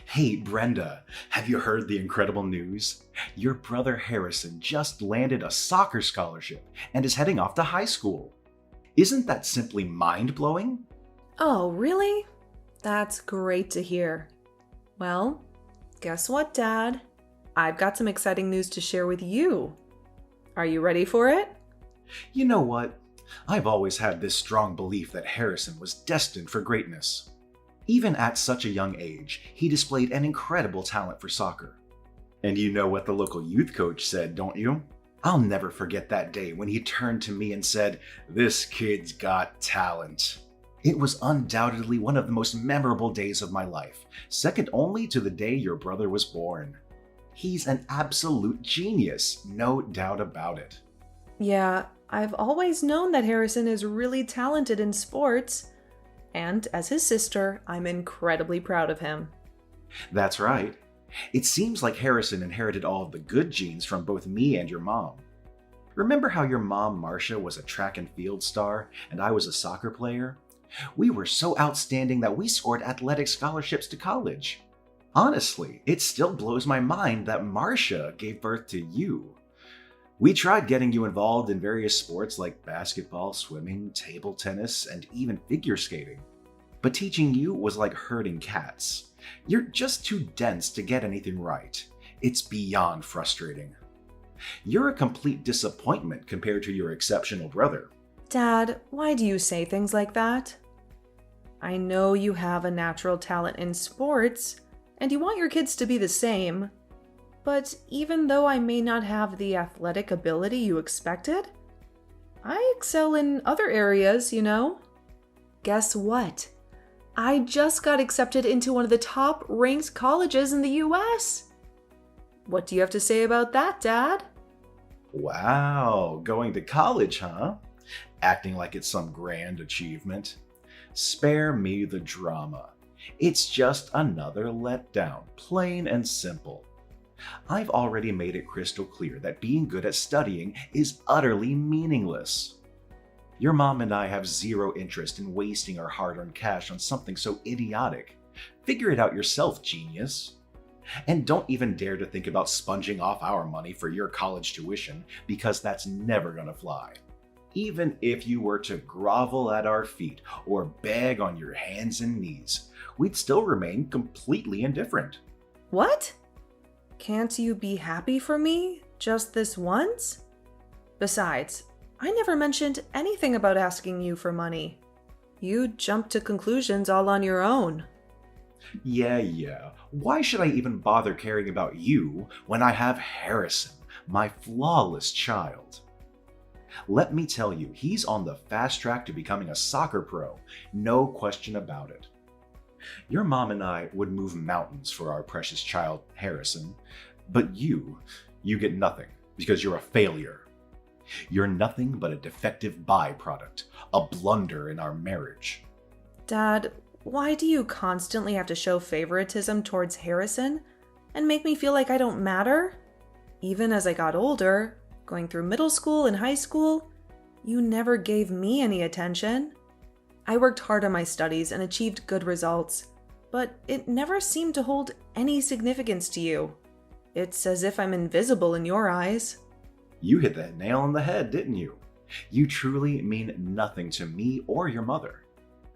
Hey, Brenda, have you heard the incredible news? Your brother Harrison just landed a soccer scholarship and is heading off to high school. Isn't that simply mind-blowing? Oh, really? That's great to hear. Well, guess what, Dad? I've got some exciting news to share with you. Are you ready for it? You know what? I've always had this strong belief that Harrison was destined for greatness. Even at such a young age, he displayed an incredible talent for soccer. And you know what the local youth coach said, don't you? I'll never forget that day when he turned to me and said, "This kid's got talent." It was undoubtedly one of the most memorable days of my life, second only to the day your brother was born. He's an absolute genius, no doubt about it. Yeah, I've always known that Harrison is really talented in sports. And as his sister, I'm incredibly proud of him. That's right. It seems like Harrison inherited all of the good genes from both me and your mom. Remember how your mom, Marcia, was a track and field star and I was a soccer player? We were so outstanding that we scored athletic scholarships to college. Honestly, it still blows my mind that Marcia gave birth to you. We tried getting you involved in various sports like basketball, swimming, table tennis, and even figure skating. But teaching you was like herding cats. You're just too dense to get anything right. It's beyond frustrating. You're a complete disappointment compared to your exceptional brother. Dad, why do you say things like that? I know you have a natural talent in sports, and you want your kids to be the same. But even though I may not have the athletic ability you expected, I excel in other areas, you know? Guess what? I just got accepted into one of the top-ranked colleges in the US. What do you have to say about that, Dad? Wow, going to college, huh? Acting like it's some grand achievement. Spare me the drama. It's just another letdown, plain and simple. I've already made it crystal clear that being good at studying is utterly meaningless. Your mom and I have zero interest in wasting our hard-earned cash on something so idiotic. Figure it out yourself, genius. And don't even dare to think about sponging off our money for your college tuition, because that's never gonna fly. Even if you were to grovel at our feet or beg on your hands and knees, we'd still remain completely indifferent. What? Can't you be happy for me just this once? Besides, I never mentioned anything about asking you for money. You jumped to conclusions all on your own. Yeah. Why should I even bother caring about you when I have Harrison, my flawless child? Let me tell you, he's on the fast track to becoming a soccer pro, no question about it. Your mom and I would move mountains for our precious child, Harrison, but you get nothing because you're a failure. You're nothing but a defective byproduct, a blunder in our marriage. Dad, why do you constantly have to show favoritism towards Harrison and make me feel like I don't matter? Even as I got older, going through middle school and high school, you never gave me any attention. I worked hard on my studies and achieved good results, but it never seemed to hold any significance to you. It's as if I'm invisible in your eyes. You hit that nail on the head, didn't you? You truly mean nothing to me or your mother.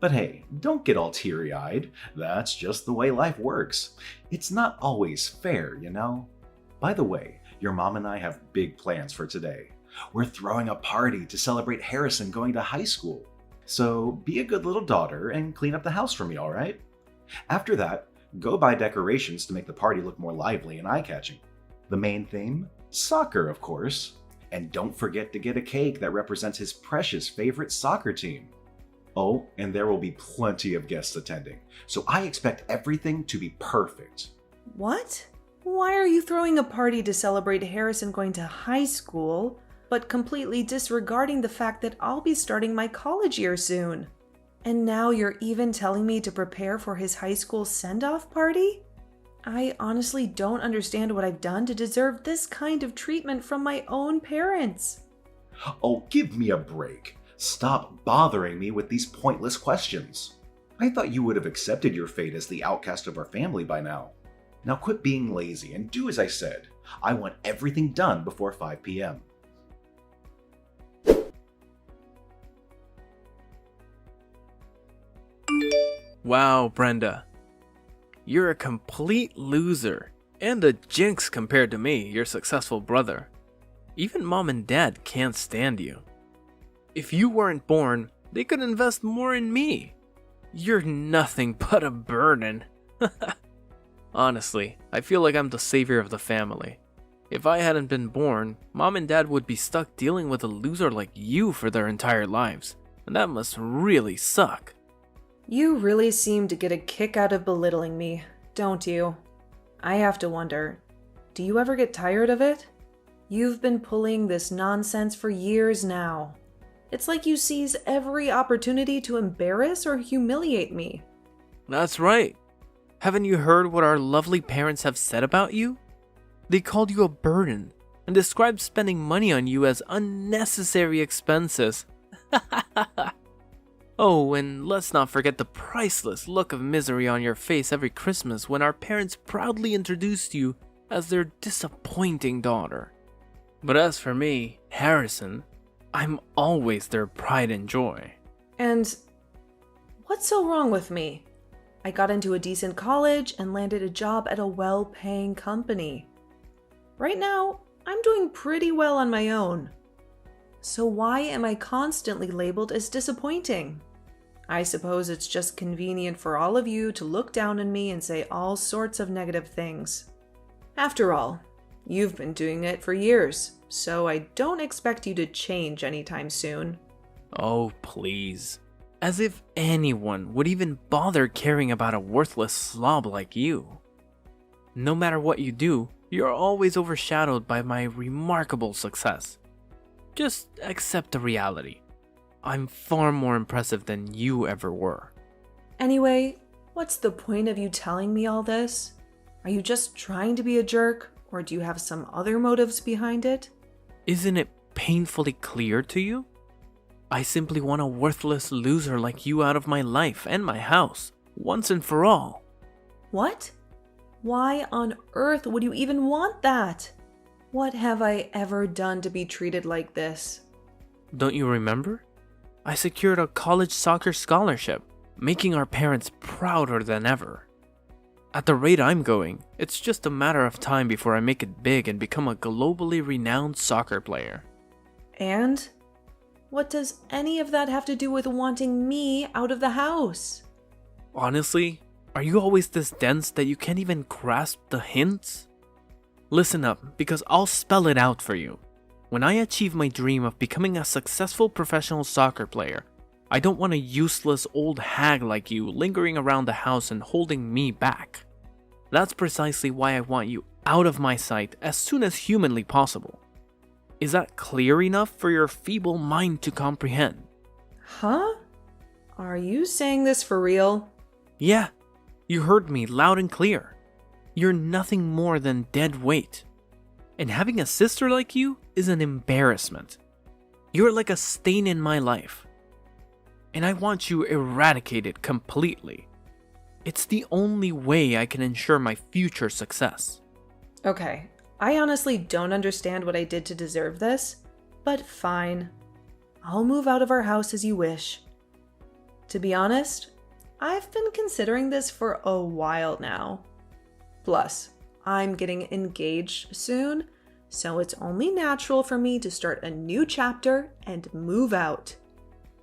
But hey, don't get all teary-eyed. That's just the way life works. It's not always fair, you know? By the way, your mom and I have big plans for today. We're throwing a party to celebrate Harrison going to high school. So be a good little daughter and clean up the house for me, all right? After that, go buy decorations to make the party look more lively and eye-catching. The main theme? Soccer, of course. And don't forget to get a cake that represents his precious favorite soccer team. Oh, and there will be plenty of guests attending, so I expect everything to be perfect. What? Why are you throwing a party to celebrate Harrison going to high school, but completely disregarding the fact that I'll be starting my college year soon? And now you're even telling me to prepare for his high school send-off party? I honestly don't understand what I've done to deserve this kind of treatment from my own parents. Oh, give me a break. Stop bothering me with these pointless questions. I thought you would have accepted your fate as the outcast of our family by now. Now quit being lazy and do as I said. I want everything done before 5 p.m. Wow, Brenda. You're a complete loser and a jinx compared to me, your successful brother. Even mom and dad can't stand you. If you weren't born, they could invest more in me. You're nothing but a burden. Honestly, I feel like I'm the savior of the family. If I hadn't been born, mom and dad would be stuck dealing with a loser like you for their entire lives, and that must really suck. You really seem to get a kick out of belittling me, don't you? I have to wonder, do you ever get tired of it? You've been pulling this nonsense for years now. It's like you seize every opportunity to embarrass or humiliate me. That's right. Haven't you heard what our lovely parents have said about you? They called you a burden and described spending money on you as unnecessary expenses. Oh, and let's not forget the priceless look of misery on your face every Christmas when our parents proudly introduced you as their disappointing daughter. But as for me, Harrison, I'm always their pride and joy. And what's so wrong with me? I got into a decent college and landed a job at a well-paying company. Right now, I'm doing pretty well on my own. So why am I constantly labeled as disappointing? I suppose it's just convenient for all of you to look down on me and say all sorts of negative things. After all, you've been doing it for years, so I don't expect you to change anytime soon. Oh, please. As if anyone would even bother caring about a worthless slob like you. No matter what you do, you're always overshadowed by my remarkable success. Just accept the reality. I'm far more impressive than you ever were. Anyway, what's the point of you telling me all this? Are you just trying to be a jerk, or do you have some other motives behind it? Isn't it painfully clear to you? I simply want a worthless loser like you out of my life and my house, once and for all. What? Why on earth would you even want that? What have I ever done to be treated like this? Don't you remember? I secured a college soccer scholarship, making our parents prouder than ever. At the rate I'm going, it's just a matter of time before I make it big and become a globally renowned soccer player. And? What does any of that have to do with wanting me out of the house? Honestly, are you always this dense that you can't even grasp the hints? Listen up, because I'll spell it out for you. When I achieve my dream of becoming a successful professional soccer player, I don't want a useless old hag like you lingering around the house and holding me back. That's precisely why I want you out of my sight as soon as humanly possible. Is that clear enough for your feeble mind to comprehend? Huh? Are you saying this for real? Yeah, you heard me loud and clear. You're nothing more than dead weight. And having a sister like you is an embarrassment. You're like a stain in my life. And I want you eradicated completely. It's the only way I can ensure my future success. Okay, I honestly don't understand what I did to deserve this, but fine. I'll move out of our house as you wish. To be honest, I've been considering this for a while now. Plus, I'm getting engaged soon, so it's only natural for me to start a new chapter and move out.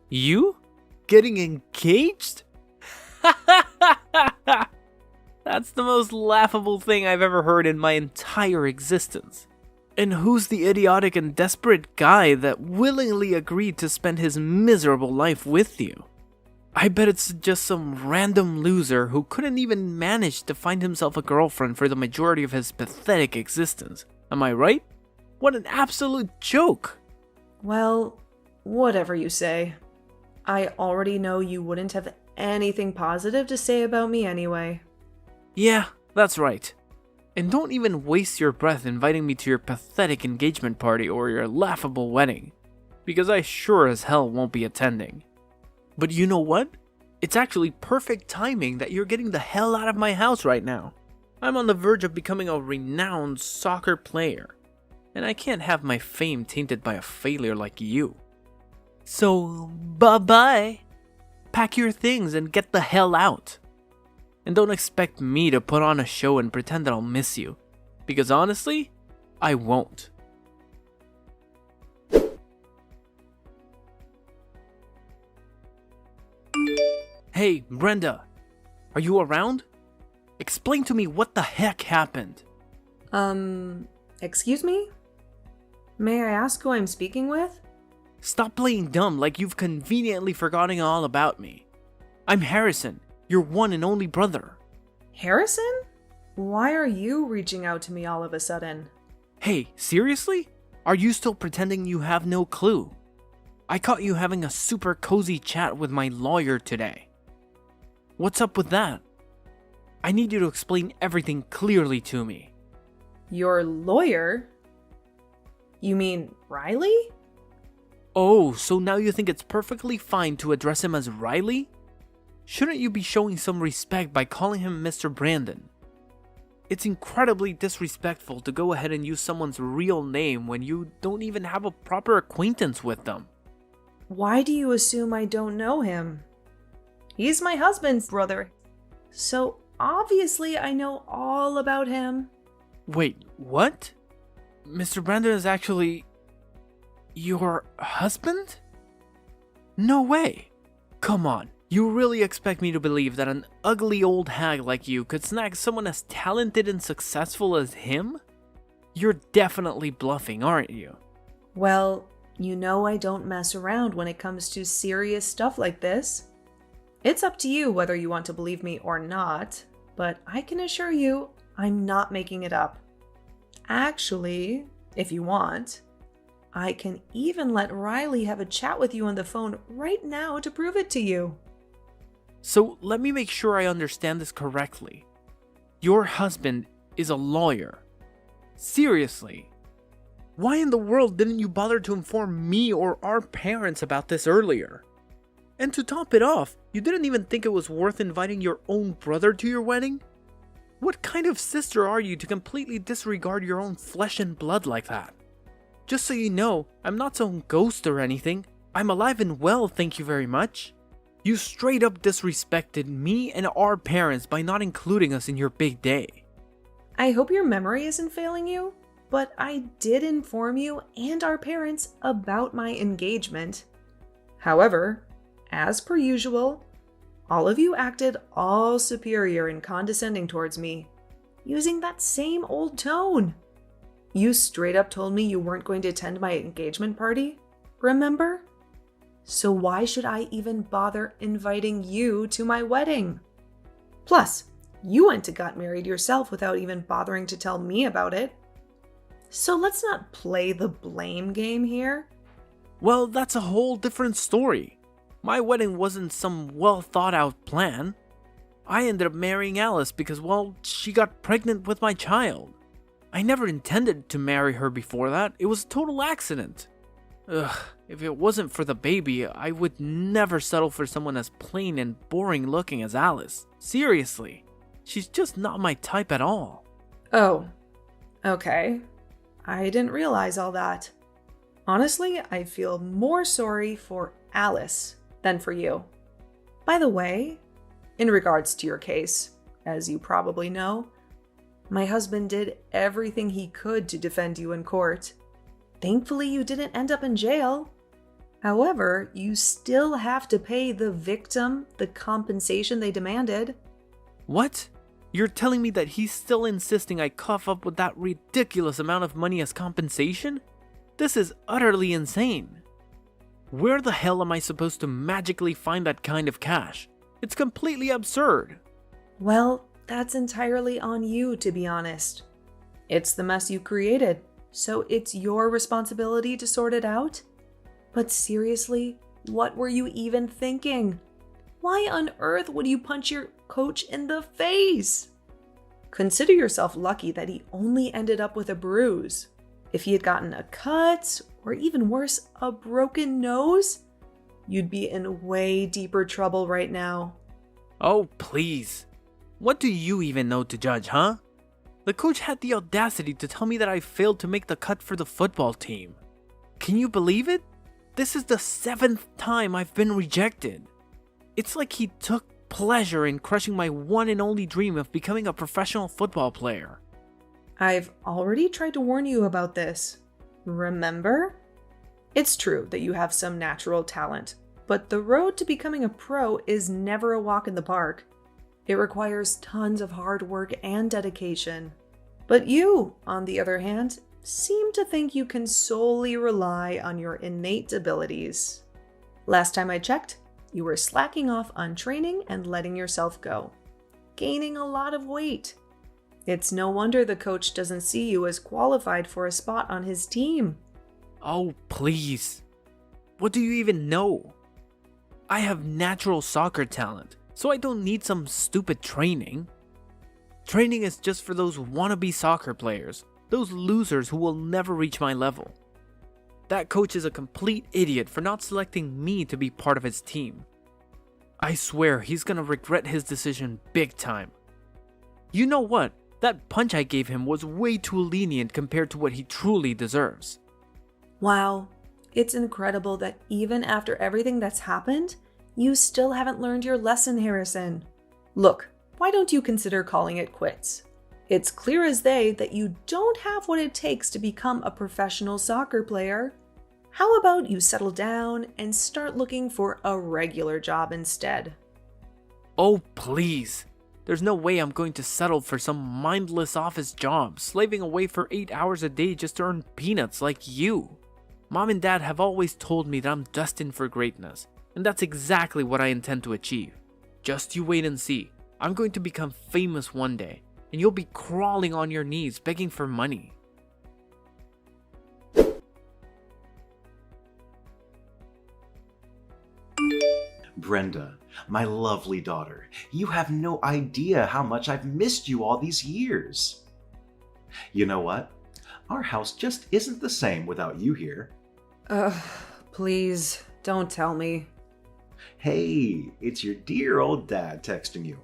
You? Getting engaged? That's the most laughable thing I've ever heard in my entire existence. And who's the idiotic and desperate guy that willingly agreed to spend his miserable life with you? I bet it's just some random loser who couldn't even manage to find himself a girlfriend for the majority of his pathetic existence. Am I right? What an absolute joke! Well, whatever you say. I already know you wouldn't have anything positive to say about me anyway. Yeah, that's right. And don't even waste your breath inviting me to your pathetic engagement party or your laughable wedding, because I sure as hell won't be attending. But you know what? It's actually perfect timing that you're getting the hell out of my house right now. I'm on the verge of becoming a renowned soccer player, and I can't have my fame tainted by a failure like you. So, bye-bye. Pack your things and get the hell out. And don't expect me to put on a show and pretend that I'll miss you, because honestly, I won't. Hey, Brenda, are you around? Explain to me what the heck happened. Excuse me? May I ask who I'm speaking with? Stop playing dumb like you've conveniently forgotten all about me. I'm Harrison, your one and only brother. Harrison? Why are you reaching out to me all of a sudden? Hey, seriously? Are you still pretending you have no clue? I caught you having a super cozy chat with my lawyer today. What's up with that? I need you to explain everything clearly to me. Your lawyer? You mean Riley? Oh, so now you think it's perfectly fine to address him as Riley? Shouldn't you be showing some respect by calling him Mr. Brandon? It's incredibly disrespectful to go ahead and use someone's real name when you don't even have a proper acquaintance with them. Why do you assume I don't know him? He's my husband's brother, so obviously I know all about him. Wait, what? Mr. Brandon is actually your husband? No way. Come on, you really expect me to believe that an ugly old hag like you could snag someone as talented and successful as him? You're definitely bluffing, aren't you? Well, you know I don't mess around when it comes to serious stuff like this. It's up to you whether you want to believe me or not, but I can assure you I'm not making it up. Actually, if you want, I can even let Riley have a chat with you on the phone right now to prove it to you. So let me make sure I understand this correctly. Your husband is a lawyer. Seriously? Why in the world didn't you bother to inform me or our parents about this earlier? And to top it off, you didn't even think it was worth inviting your own brother to your wedding? What kind of sister are you to completely disregard your own flesh and blood like that? Just so you know, I'm not some ghost or anything. I'm alive and well, thank you very much. You straight up disrespected me and our parents by not including us in your big day. I hope your memory isn't failing you, but I did inform you and our parents about my engagement. However, as per usual, all of you acted all superior and condescending towards me, using that same old tone. You straight up told me you weren't going to attend my engagement party, remember? So why should I even bother inviting you to my wedding? Plus, you went and got married yourself without even bothering to tell me about it. So let's not play the blame game here. Well, that's a whole different story. My wedding wasn't some well thought out plan. I ended up marrying Alice because, well, she got pregnant with my child. I never intended to marry her before that. It was a total accident. Ugh, if it wasn't for the baby, I would never settle for someone as plain and boring looking as Alice. Seriously, she's just not my type at all. Oh, okay. I didn't realize all that. Honestly, I feel more sorry for Alice than for you. By the way, in regards to your case, as you probably know, my husband did everything he could to defend you in court. Thankfully, you didn't end up in jail. However, you still have to pay the victim the compensation they demanded. What? You're telling me that he's still insisting I cough up with that ridiculous amount of money as compensation? This is utterly insane. Where the hell am I supposed to magically find that kind of cash? It's completely absurd. Well, that's entirely on you, to be honest. It's the mess you created, so it's your responsibility to sort it out. But seriously, what were you even thinking? Why on earth would you punch your coach in the face? Consider yourself lucky that he only ended up with a bruise. If he had gotten a cut, or even worse, a broken nose, you'd be in way deeper trouble right now. Oh, please. What do you even know to judge, huh? The coach had the audacity to tell me that I failed to make the cut for the football team. Can you believe it? This is the 7th time I've been rejected. It's like he took pleasure in crushing my one and only dream of becoming a professional football player. I've already tried to warn you about this. Remember? It's true that you have some natural talent, but the road to becoming a pro is never a walk in the park. It requires tons of hard work and dedication. But you, on the other hand, seem to think you can solely rely on your innate abilities. Last time I checked, you were slacking off on training and letting yourself go, gaining a lot of weight. It's no wonder the coach doesn't see you as qualified for a spot on his team. Oh, please. What do you even know? I have natural soccer talent, so I don't need some stupid training. Training is just for those wannabe soccer players, those losers who will never reach my level. That coach is a complete idiot for not selecting me to be part of his team. I swear he's gonna regret his decision big time. You know what? That punch I gave him was way too lenient compared to what he truly deserves. Wow, it's incredible that even after everything that's happened, you still haven't learned your lesson, Harrison. Look, why don't you consider calling it quits? It's clear as day that you don't have what it takes to become a professional soccer player. How about you settle down and start looking for a regular job instead? Oh, please. There's no way I'm going to settle for some mindless office job, slaving away for 8 hours a day just to earn peanuts like you. Mom and Dad have always told me that I'm destined for greatness, and that's exactly what I intend to achieve. Just you wait and see. I'm going to become famous one day, and you'll be crawling on your knees begging for money. Brenda, my lovely daughter, you have no idea how much I've missed you all these years. You know what? Our house just isn't the same without you here. Please, don't tell me. Hey, it's your dear old dad texting you.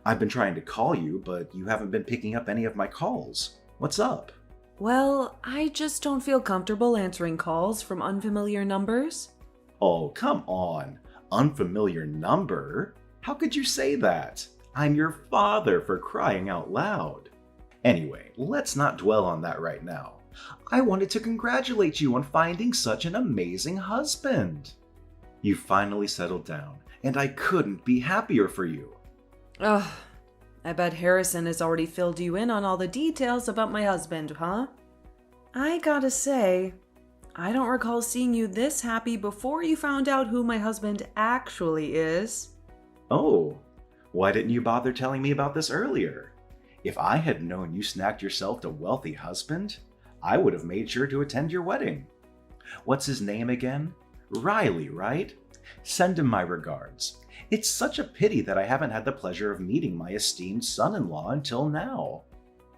I've been trying to call you, but you haven't been picking up any of my calls. What's up? Well, I just don't feel comfortable answering calls from unfamiliar numbers. Oh, come on. Unfamiliar number? How could you say that? I'm your father, for crying out loud. Anyway, let's not dwell on that right now. I wanted to congratulate you on finding such an amazing husband. You finally settled down, and I couldn't be happier for you. Ugh, I bet Harrison has already filled you in on all the details about my husband, huh? I gotta say, I don't recall seeing you this happy before you found out who my husband actually is. Oh, why didn't you bother telling me about this earlier? If I had known you snagged yourself a wealthy husband, I would have made sure to attend your wedding. What's his name again? Riley, right? Send him my regards. It's such a pity that I haven't had the pleasure of meeting my esteemed son-in-law until now.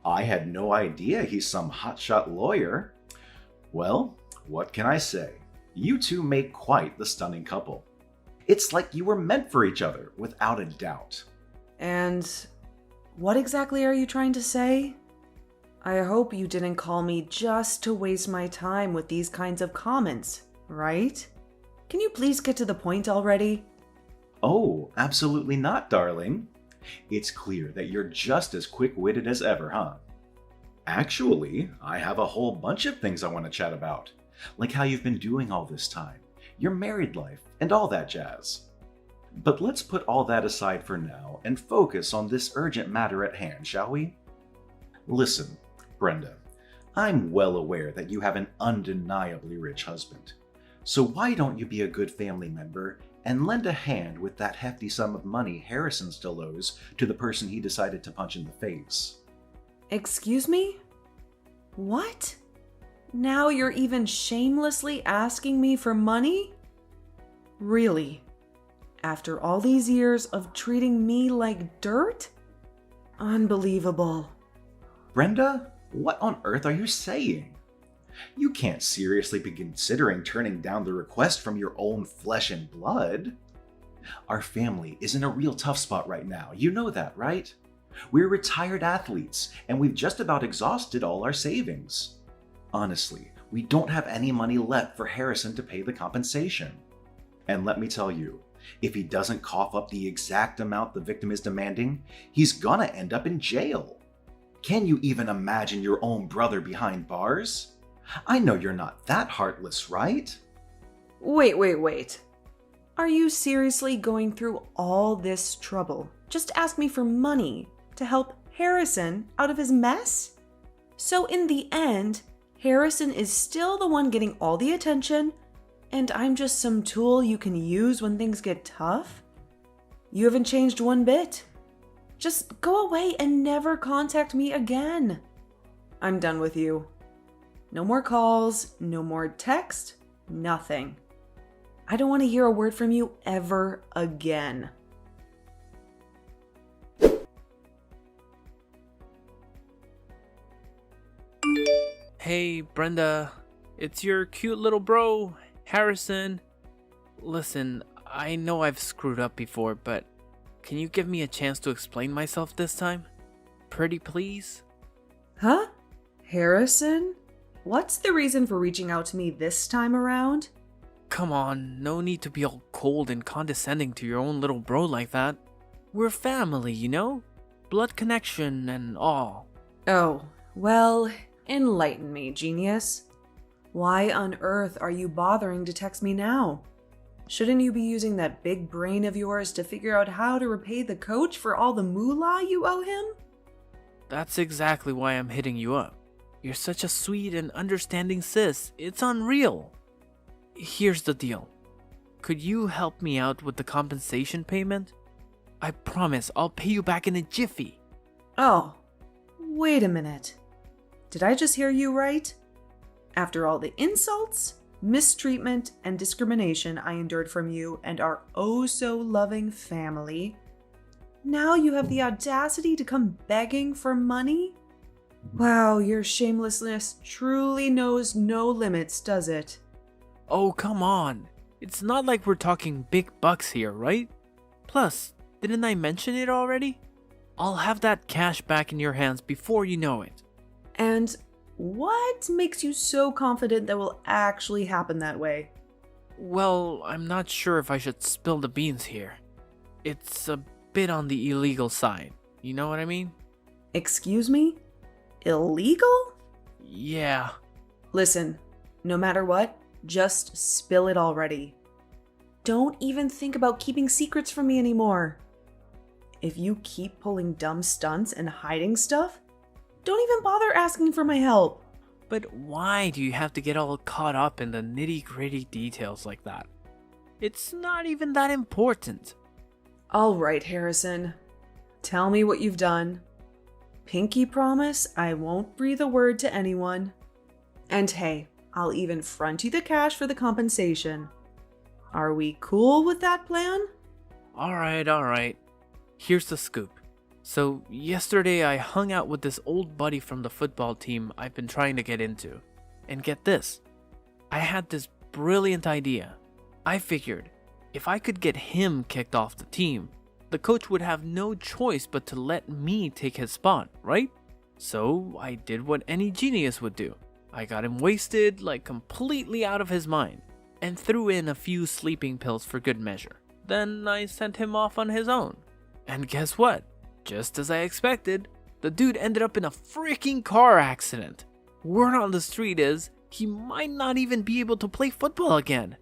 I had no idea he's some hotshot lawyer. Well, what can I say? You two make quite the stunning couple. It's like you were meant for each other, without a doubt. And what exactly are you trying to say? I hope you didn't call me just to waste my time with these kinds of comments, right? Can you please get to the point already? Oh, absolutely not, darling. It's clear that you're just as quick-witted as ever, huh? Actually, I have a whole bunch of things I want to chat about, like how you've been doing all this time, your married life, and all that jazz. But let's put all that aside for now and focus on this urgent matter at hand, shall we? Listen, Brenda, I'm well aware that you have an undeniably rich husband. So why don't you be a good family member and lend a hand with that hefty sum of money Harrison still owes to the person he decided to punch in the face? Excuse me? What? Now you're even shamelessly asking me for money? Really? After all these years of treating me like dirt? Unbelievable. Brenda, what on earth are you saying? You can't seriously be considering turning down the request from your own flesh and blood. Our family is in a real tough spot right now. You know that, right? We're retired athletes, and we've just about exhausted all our savings. Honestly, we don't have any money left for Harrison to pay the compensation. And let me tell you, if he doesn't cough up the exact amount the victim is demanding, he's gonna end up in jail. Can you even imagine your own brother behind bars? I know you're not that heartless, right? Wait. Are you seriously going through all this trouble just to ask me for money to help Harrison out of his mess? So in the end, Harrison is still the one getting all the attention, and I'm just some tool you can use when things get tough? You haven't changed one bit. Just go away and never contact me again. I'm done with you. No more calls, no more text, nothing. I don't want to hear a word from you ever again. Hey, Brenda. It's your cute little bro, Harrison. Listen, I know I've screwed up before, but can you give me a chance to explain myself this time? Pretty please? Huh? Harrison? What's the reason for reaching out to me this time around? Come on, no need to be all cold and condescending to your own little bro like that. We're family, you know? Blood connection and all. Oh, well, enlighten me, genius. Why on earth are you bothering to text me now? Shouldn't you be using that big brain of yours to figure out how to repay the coach for all the moolah you owe him? That's exactly why I'm hitting you up. You're such a sweet and understanding sis. It's unreal. Here's the deal. Could you help me out with the compensation payment? I promise I'll pay you back in a jiffy. Oh, wait a minute. Did I just hear you right? After all the insults, mistreatment, and discrimination I endured from you and our oh-so-loving family, now you have the audacity to come begging for money? Wow, your shamelessness truly knows no limits, does it? Oh, come on. It's not like we're talking big bucks here, right? Plus, didn't I mention it already? I'll have that cash back in your hands before you know it. And what makes you so confident that will actually happen that way? Well, I'm not sure if I should spill the beans here. It's a bit on the illegal side. You know what I mean? Excuse me? Illegal? Yeah. Listen, no matter what, just spill it already. Don't even think about keeping secrets from me anymore. If you keep pulling dumb stunts and hiding stuff, don't even bother asking for my help. But why do you have to get all caught up in the nitty-gritty details like that? It's not even that important. All right, Harrison. Tell me what you've done. Pinky promise I won't breathe a word to anyone. And hey, I'll even front you the cash for the compensation. Are we cool with that plan? Alright. Here's the scoop. So, yesterday I hung out with this old buddy from the football team I've been trying to get into. And get this, I had this brilliant idea. I figured, if I could get him kicked off the team, the coach would have no choice but to let me take his spot, right? So, I did what any genius would do. I got him wasted, like completely out of his mind, and threw in a few sleeping pills for good measure. Then I sent him off on his own. And guess what? Just as I expected, the dude ended up in a freaking car accident. Word on the street is, he might not even be able to play football again.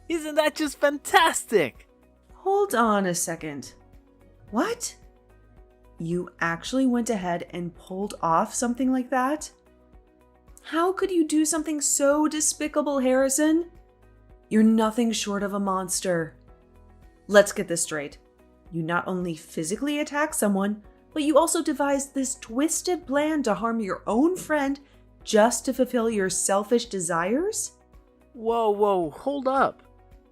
Isn't that just fantastic? Hold on a second. What? You actually went ahead and pulled off something like that? How could you do something so despicable, Harrison? You're nothing short of a monster. Let's get this straight. You not only physically attacked someone, but you also devised this twisted plan to harm your own friend just to fulfill your selfish desires? Whoa, hold up.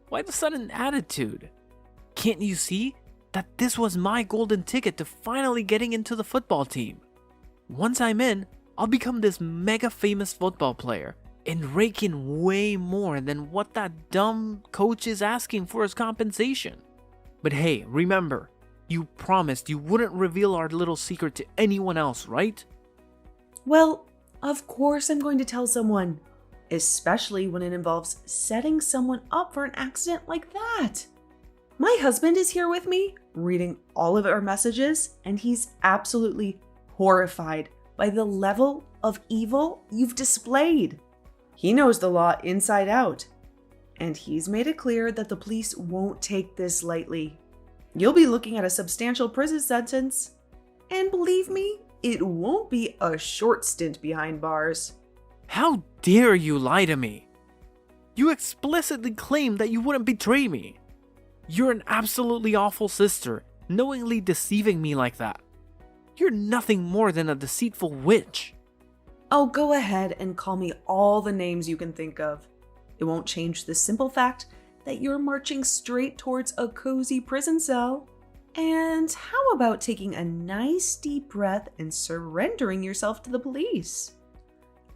Why the sudden attitude? Can't you see that this was my golden ticket to finally getting into the football team? Once I'm in, I'll become this mega famous football player and rake in way more than what that dumb coach is asking for as compensation. But hey, remember, you promised you wouldn't reveal our little secret to anyone else, right? Well, of course I'm going to tell someone, especially when it involves setting someone up for an accident like that. My husband is here with me, reading all of our messages, and he's absolutely horrified by the level of evil you've displayed. He knows the law inside out, and he's made it clear that the police won't take this lightly. You'll be looking at a substantial prison sentence, and believe me, it won't be a short stint behind bars. How dare you lie to me? You explicitly claimed that you wouldn't betray me. You're an absolutely awful sister, knowingly deceiving me like that. You're nothing more than a deceitful witch. Oh, go ahead and call me all the names you can think of. It won't change the simple fact that you're marching straight towards a cozy prison cell. And how about taking a nice deep breath and surrendering yourself to the police?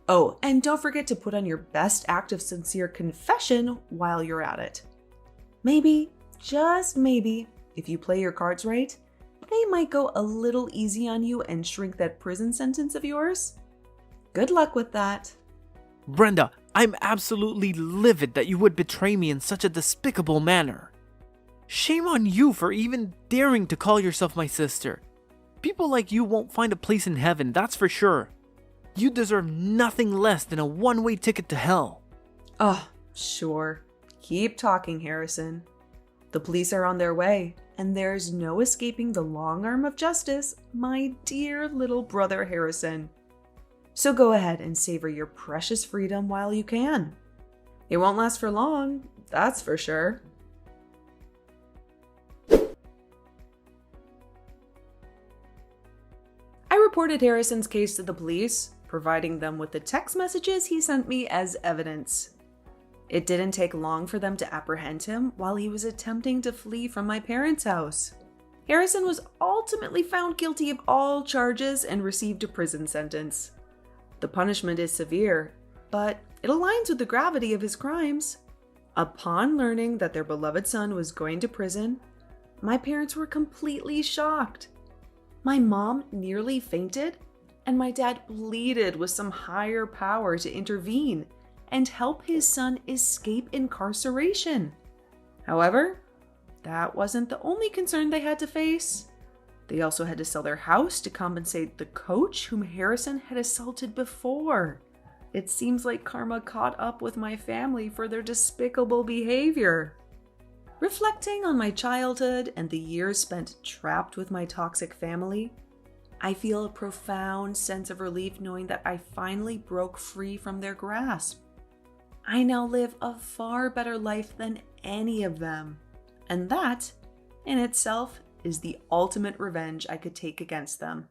Oh, and don't forget to put on your best act of sincere confession while you're at it. Maybe, just maybe, if you play your cards right, they might go a little easy on you and shrink that prison sentence of yours. Good luck with that. Brenda, I'm absolutely livid that you would betray me in such a despicable manner. Shame on you for even daring to call yourself my sister. People like you won't find a place in heaven, that's for sure. You deserve nothing less than a one-way ticket to hell. Oh, sure. Keep talking, Harrison. The police are on their way, and there's no escaping the long arm of justice, my dear little brother Harrison. So go ahead and savor your precious freedom while you can. It won't last for long, that's for sure. I reported Harrison's case to the police, providing them with the text messages he sent me as evidence. It didn't take long for them to apprehend him while he was attempting to flee from my parents' house. Harrison was ultimately found guilty of all charges and received a prison sentence. The punishment is severe, but it aligns with the gravity of his crimes. Upon learning that their beloved son was going to prison, my parents were completely shocked. My mom nearly fainted, and my dad pleaded with some higher power to intervene and help his son escape incarceration. However, that wasn't the only concern they had to face. They also had to sell their house to compensate the coach whom Harrison had assaulted before. It seems like karma caught up with my family for their despicable behavior. Reflecting on my childhood and the years spent trapped with my toxic family, I feel a profound sense of relief knowing that I finally broke free from their grasp. I now live a far better life than any of them, and that, in itself, is the ultimate revenge I could take against them.